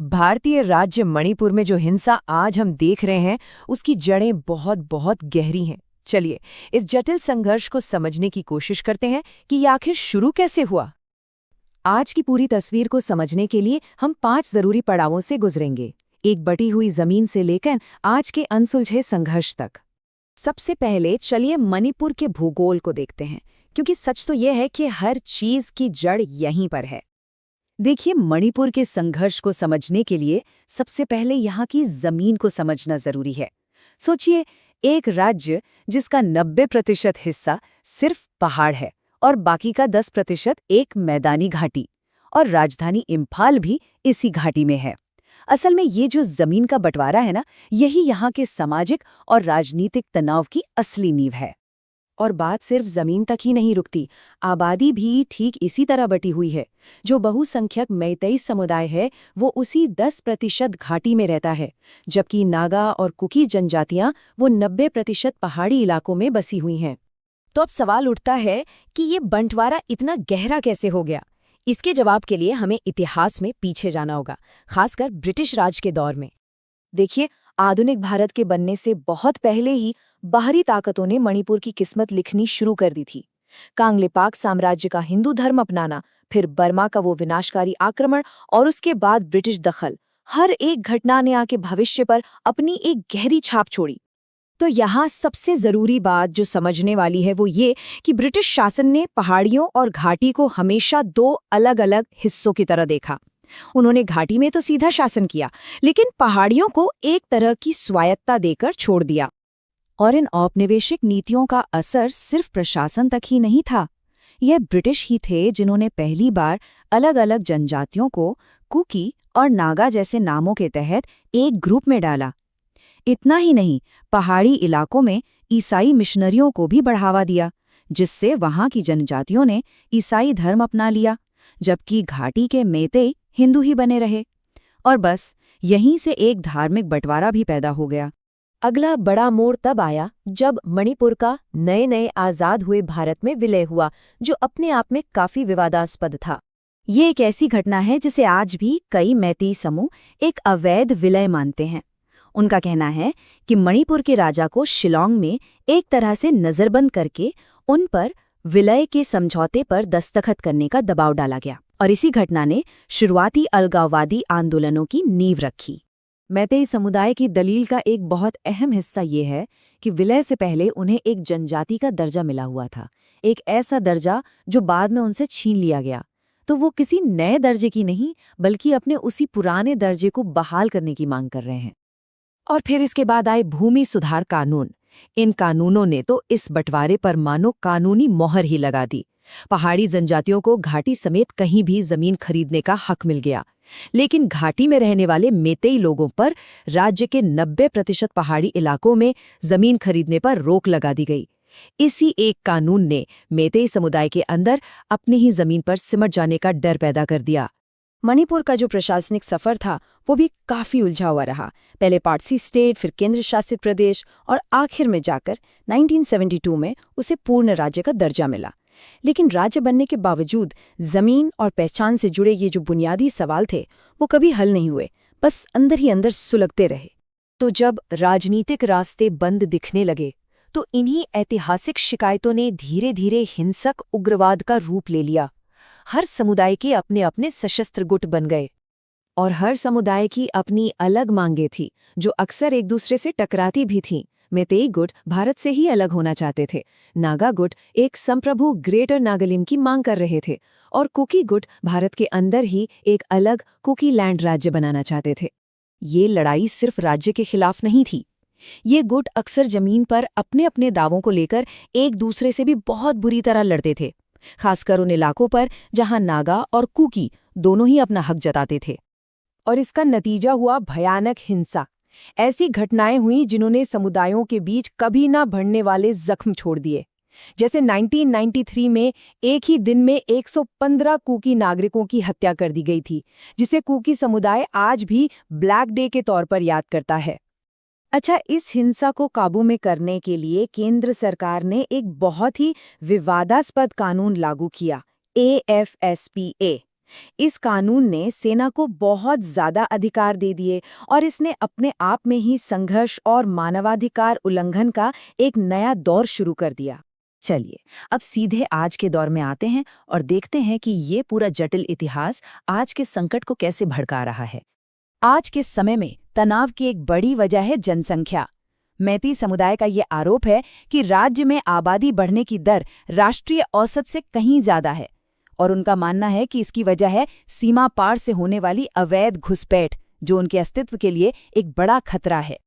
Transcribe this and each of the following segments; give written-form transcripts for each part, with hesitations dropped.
भारतीय राज्य मणिपुर में जो हिंसा आज हम देख रहे हैं उसकी जड़ें बहुत बहुत गहरी हैं। चलिए इस जटिल संघर्ष को समझने की कोशिश करते हैं कि ये आखिर शुरू कैसे हुआ। आज की पूरी तस्वीर को समझने के लिए हम 5 जरूरी पड़ावों से गुजरेंगे, एक बटी हुई जमीन से लेकर आज के अनसुलझे संघर्ष तक। सबसे पहले चलिए मणिपुर के भूगोल को देखते हैं, क्योंकि सच तो यह है कि हर चीज की जड़ यहीं पर है। देखिए, मणिपुर के संघर्ष को समझने के लिए सबसे पहले यहाँ की जमीन को समझना जरूरी है। सोचिए, एक राज्य जिसका 90% हिस्सा सिर्फ पहाड़ है और बाकी का 10% एक मैदानी घाटी, और राजधानी इम्फाल भी इसी घाटी में है। असल में ये जो जमीन का बंटवारा है ना, यही यहाँ के सामाजिक और राजनीतिक तनाव की असली नींव है। और बात सिर्फ जमीन तक ही नहीं रुकती, आबादी भी ठीक इसी तरह बटी हुई है। जो बहुसंख्यक मैतेई समुदाय है वो उसी 10% घाटी में रहता है, जबकि नागा और कुकी जनजातियां वो 90% पहाड़ी इलाकों में बसी हुई हैं। तो अब सवाल उठता है कि ये बंटवारा इतना गहरा कैसे हो गया। इसके जवाब के लिए हमें इतिहास में पीछे जाना होगा, खासकर ब्रिटिश राज के दौर में। देखिए, आधुनिक भारत के बनने से बहुत पहले ही बाहरी ताकतों ने मणिपुर की किस्मत लिखनी शुरू कर दी थी। कांगलेपाक साम्राज्य का हिंदू धर्म अपनाना, फिर बर्मा का वो विनाशकारी आक्रमण और उसके बाद ब्रिटिश दखल, हर एक घटना ने आके भविष्य पर अपनी एक गहरी छाप छोड़ी। तो यहाँ सबसे जरूरी बात जो समझने वाली है वो ये कि ब्रिटिश शासन ने पहाड़ियों और घाटी को हमेशा 2 अलग-अलग हिस्सों की तरह देखा। उन्होंने घाटी में तो सीधा शासन किया, लेकिन पहाड़ियों को एक तरह की स्वायत्तता देकर छोड़ दिया। और इन औपनिवेशिक नीतियों का असर सिर्फ प्रशासन तक ही नहीं था। यह ब्रिटिश ही थे जिन्होंने पहली बार अलग अलग जनजातियों को कुकी और नागा जैसे नामों के तहत एक ग्रुप में डाला। इतना ही नहीं, पहाड़ी इलाकों में ईसाई मिशनरियों को भी बढ़ावा दिया, जिससे वहां की जनजातियों ने ईसाई धर्म अपना लिया, जबकि घाटी के मैतेई हिंदू ही बने रहे। और बस यहीं से एक धार्मिक बंटवारा भी पैदा हो गया। अगला बड़ा मोड़ तब आया जब मणिपुर का नए नए आजाद हुए भारत में विलय हुआ, जो अपने आप में काफी विवादास्पद था। ये एक ऐसी घटना है जिसे आज भी कई मैतेई समूह एक अवैध विलय मानते हैं। उनका कहना है कि मणिपुर के राजा को शिलांग में एक तरह से नजरबंद करके उन पर विलय के समझौते पर दस्तखत करने का दबाव डाला गया, और इसी घटना ने शुरुआती अलगाववादी आंदोलनों की नींव रखी। मैतेई समुदाय की दलील का एक बहुत अहम हिस्सा ये है कि विलय से पहले उन्हें एक जनजाति का दर्जा मिला हुआ था, एक ऐसा दर्जा जो बाद में उनसे छीन लिया गया। तो वो किसी नए दर्जे की नहीं, बल्कि अपने उसी पुराने दर्जे को बहाल करने की मांग कर रहे हैं। और फिर इसके बाद आए भूमि सुधार कानून। इन कानूनों ने तो इस बंटवारे पर मानो कानूनी मोहर ही लगा दी। पहाड़ी जनजातियों को घाटी समेत कहीं भी जमीन खरीदने का हक मिल गया, लेकिन घाटी में रहने वाले मैतेई लोगों पर राज्य के 90% पहाड़ी इलाकों में जमीन खरीदने पर रोक लगा दी गई। इसी एक कानून ने मैतेई समुदाय के अंदर अपनी ही जमीन पर सिमट जाने का डर पैदा कर दिया। मणिपुर का जो प्रशासनिक सफर था वो भी काफी उलझा हुआ रहा। पहले पारसी स्टेट, फिर केंद्र शासित प्रदेश, और आखिर में जाकर 1972 में उसे पूर्ण राज्य का दर्जा मिला। लेकिन राज्य बनने के बावजूद जमीन और पहचान से जुड़े ये जो बुनियादी सवाल थे वो कभी हल नहीं हुए, बस अंदर ही अंदर सुलगते रहे। तो जब राजनीतिक रास्ते बंद दिखने लगे तो इन्हीं ऐतिहासिक शिकायतों ने धीरे धीरे हिंसक उग्रवाद का रूप ले लिया। हर समुदाय के अपने अपने सशस्त्र गुट बन गए, और हर समुदाय की अपनी अलग मांगें थी जो अक्सर एक दूसरे से टकराती भी थीं। मैतेई गुट भारत से ही अलग होना चाहते थे, नागा गुट एक संप्रभु ग्रेटर नागालैंड की मांग कर रहे थे, और कुकी गुट भारत के अंदर ही एक अलग कुकी लैंड राज्य बनाना चाहते थे। ये लड़ाई सिर्फ राज्य के खिलाफ नहीं थी। ये गुट अक्सर जमीन पर अपने अपने दावों को लेकर एक दूसरे से भी बहुत बुरी तरह लड़ते थे, खासकर उन इलाकों पर जहां नागा और कुकी दोनों ही अपना हक जताते थे। और इसका नतीजा हुआ भयानक हिंसा। ऐसी घटनाएं हुई जिन्होंने समुदायों के बीच कभी ना भरने वाले जख्म छोड़ दिए। जैसे 1993 में एक ही दिन में 115 कुकी नागरिकों की हत्या कर दी गई थी, जिसे कुकी समुदाय आज भी ब्लैक डे के तौर पर याद करता है। अच्छा, इस हिंसा को काबू में करने के लिए केंद्र सरकार ने एक बहुत ही विवादास्पद कानून लागू किया, AFSPA। इस कानून ने सेना को बहुत ज्यादा अधिकार दे दिए और इसने अपने आप में ही संघर्ष और मानवाधिकार उल्लंघन का एक नया दौर शुरू कर दिया। चलिए, अब सीधे आज के दौर में आते हैं और देखते हैं कि ये पूरा जटिल इतिहास आज के संकट को कैसे भड़का रहा है। आज के समय में तनाव की एक बड़ी वजह है जनसंख्या। मैती समुदाय का ये आरोप है कि राज्य में आबादी बढ़ने की दर राष्ट्रीय औसत से कहीं ज्यादा है और उनका मानना है कि इसकी वजह है सीमा पार से होने वाली अवैध घुसपैठ, जो उनके अस्तित्व के लिए एक बड़ा खतरा है।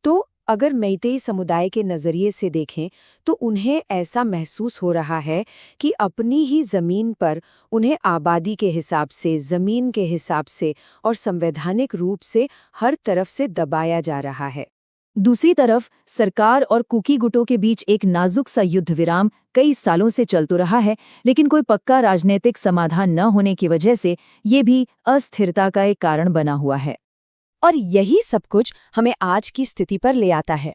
तो अगर मैतेई समुदाय के नज़रिए से देखें तो उन्हें ऐसा महसूस हो रहा है कि अपनी ही ज़मीन पर उन्हें आबादी के हिसाब से, ज़मीन के हिसाब से और संवैधानिक रूप से हर तरफ से दबाया जा रहा है। दूसरी तरफ सरकार और कुकी गुटों के बीच एक नाजुक सा युद्ध विराम कई सालों से चलता रहा है, लेकिन कोई पक्का राजनीतिक समाधान न होने की वजह से ये भी अस्थिरता का एक कारण बना हुआ है। और यही सब कुछ हमें आज की स्थिति पर ले आता है।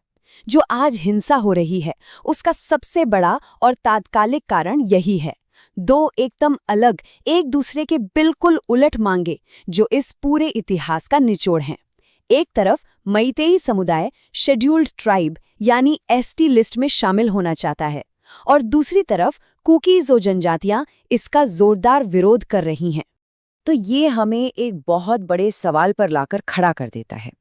जो आज हिंसा हो रही है, उसका सबसे बड़ा और तात्कालिक कारण यही है। दो एकदम अलग, एक दूसरे के बिल्कुल उलट मांगे, जो इस पूरे इतिहास का निचोड़ हैं। एक तरफ मैतेई समुदाय शेड्यूल्ड ट्राइब यानी एसटी लिस्ट में शामिल होना चाहता है और दूसरी तरफ कुकीज और जनजातियां इसका जोरदार विरोध कर रही हैं। तो ये हमें एक बहुत बड़े सवाल पर लाकर खड़ा कर देता है,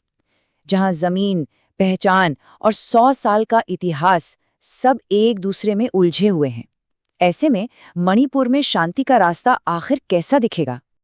जहां जमीन, पहचान और 100 साल का इतिहास सब एक दूसरे में उलझे हुए हैं। ऐसे में मणिपुर में शांति का रास्ता आखिर कैसा दिखेगा?